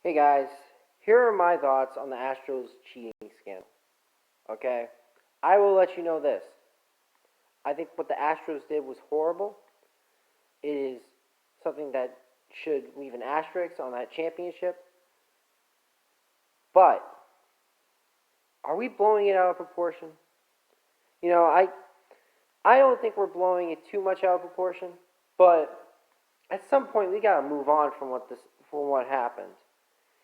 Hey guys, here are my thoughts on the Astros cheating scandal. Okay? I will let you know this. I think what the Astros did was horrible. It is something that should leave an asterisk on that championship. But are we blowing it out of proportion? You know, I don't think we're blowing it too much out of proportion, but at some point we gotta move on from what happened.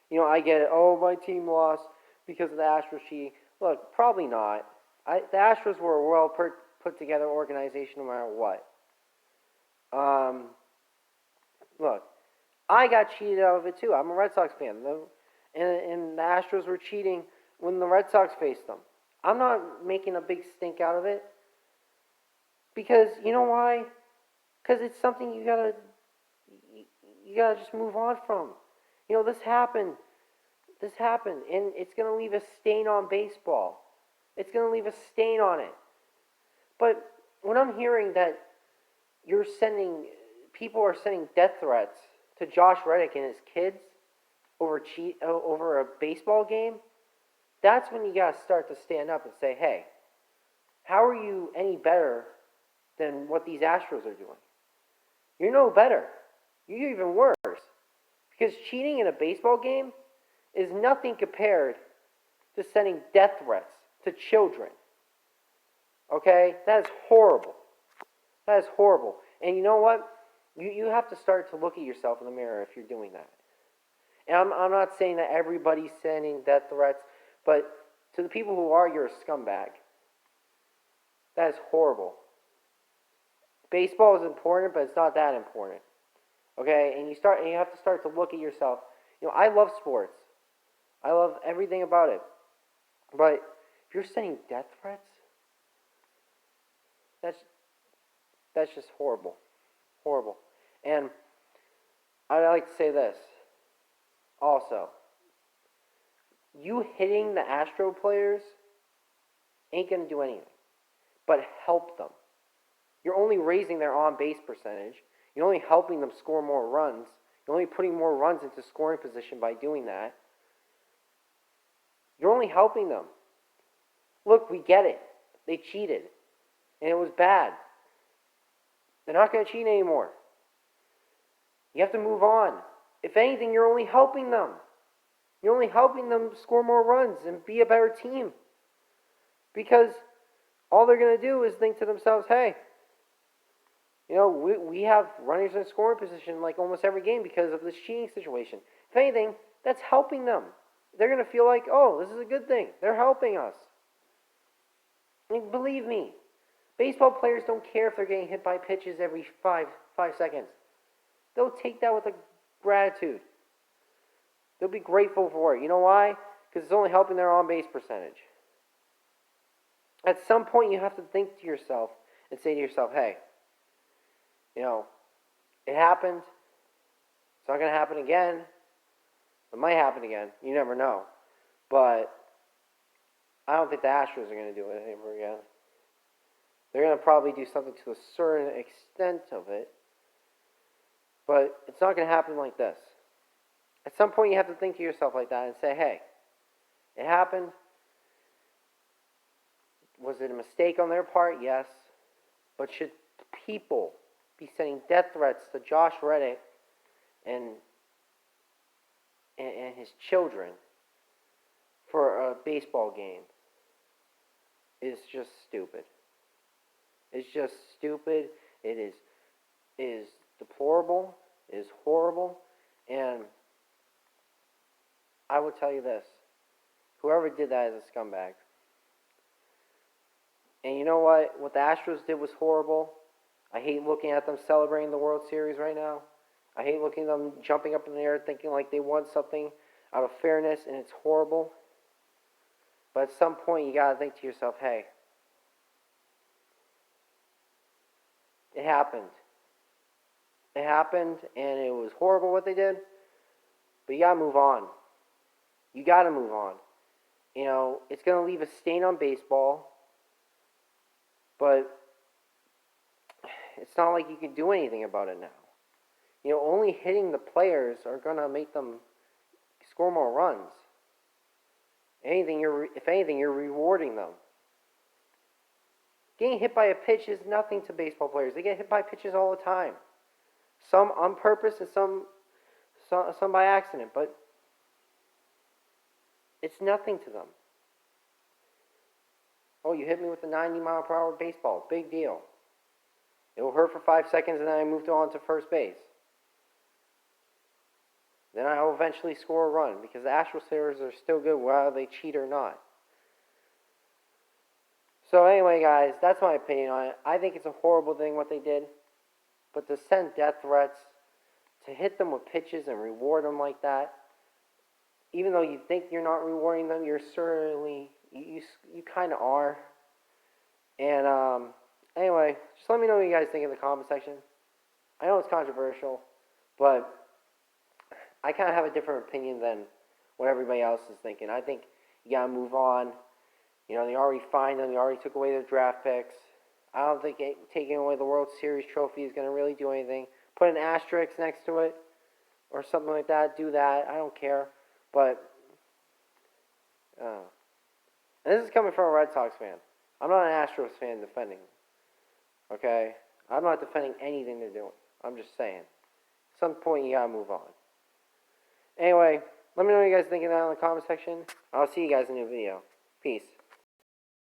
I get it. Oh, my team lost because of the Astros cheating. Look, probably not. The Astros were a well put together organization no matter what. Um, Look, I got cheated out of it too. I'm a Red Sox fan. And the Astros were cheating when the Red Sox faced them. I'm not making a big stink out of it because you know why? Because it's something you gotta just move on from. This happened. This happened, and it's going to leave a stain on baseball. It's going to leave a stain on it. But when I'm hearing that people are sending death threats to Josh Reddick and his kids over a baseball game, that's when you got to start to stand up and say, hey, how are you any better than what these Astros are doing? You're no better. You're even worse. Because cheating in a baseball game is nothing compared to sending death threats to children. Okay? That is horrible. That is horrible. And you know what? You have to start to look at yourself in the mirror if you're doing that. And I'm not saying that everybody's sending death threats, but to the people who are, you're a scumbag. That is horrible. Baseball is important, but it's not that important. Okay? And you have to start to look at yourself. I love sports. I love everything about it. But if you're sending death threats, that's just horrible. Horrible. And I'd like to say this also. You hitting the Astro players ain't going to do anything but help them. You're only raising their on-base percentage. You're only helping them score more runs. You're only putting more runs into scoring position by doing that. You're only helping them. Look, we get it. They cheated. And it was bad. They're not going to cheat anymore. You have to move on. If anything, you're only helping them. You're only helping them score more runs and be a better team. Because all they're going to do is think to themselves, hey, we have runners in scoring position like almost every game because of this cheating situation. If anything, that's helping them. They're going to feel like, oh, this is a good thing. They're helping us. Believe me, baseball players don't care if they're getting hit by pitches every five seconds. They'll take that with a gratitude. They'll be grateful for it. You know why? Because it's only helping their on-base percentage. At some point, you have to think to yourself and say to yourself, hey, it happened. It's not going to happen again. It might happen again. You never know. But I don't think the Astros are going to do it ever again. They're going to probably do something to a certain extent of it. But it's not going to happen like this. At some point, you have to think to yourself like that and say, hey, it happened. Was it a mistake on their part? Yes. But should people be sending death threats to Josh Reddick and his children for a baseball game is just stupid. It's just stupid. It is deplorable. It is horrible. And I will tell you this. Whoever did that is a scumbag. And you know what? What the Astros did was horrible. I hate looking at them celebrating the World Series right now. I hate looking at them jumping up in the air thinking like they won something out of fairness, and it's horrible. But at some point, you got to think to yourself, hey, it happened. It happened, and it was horrible what they did. But you got to move on. You got to move on. It's going to leave a stain on baseball. But it's not like you can do anything about it now. Only hitting the players are going to make them score more runs. If anything, you're rewarding them. Getting hit by a pitch is nothing to baseball players. They get hit by pitches all the time. Some on purpose and some by accident, but it's nothing to them. Oh, you hit me with a 90-mile-per-hour baseball. Big deal. It will hurt for 5 seconds, and then I moved on to first base. Then I will eventually score a run, because the Astros hitters are still good whether they cheat or not. So anyway, guys, that's my opinion on it. I think it's a horrible thing what they did. But to send death threats, to hit them with pitches and reward them like that, even though you think you're not rewarding them, you're certainly, you kind of are. And anyway, just let me know what you guys think in the comment section. I know it's controversial, but I kind of have a different opinion than what everybody else is thinking. I think you got to move on. You know, they already fined them. They already took away their draft picks. I don't think taking away the World Series trophy is going to really do anything. Put an asterisk next to it or something like that. Do that. I don't care. But and this is coming from a Red Sox fan. I'm not an Astros fan defending. Okay? I'm not defending anything they're doing. I'm just saying. At some point, you got to move on. Anyway, let me know what you guys think of that in the comment section. I'll see you guys in a new video. Peace.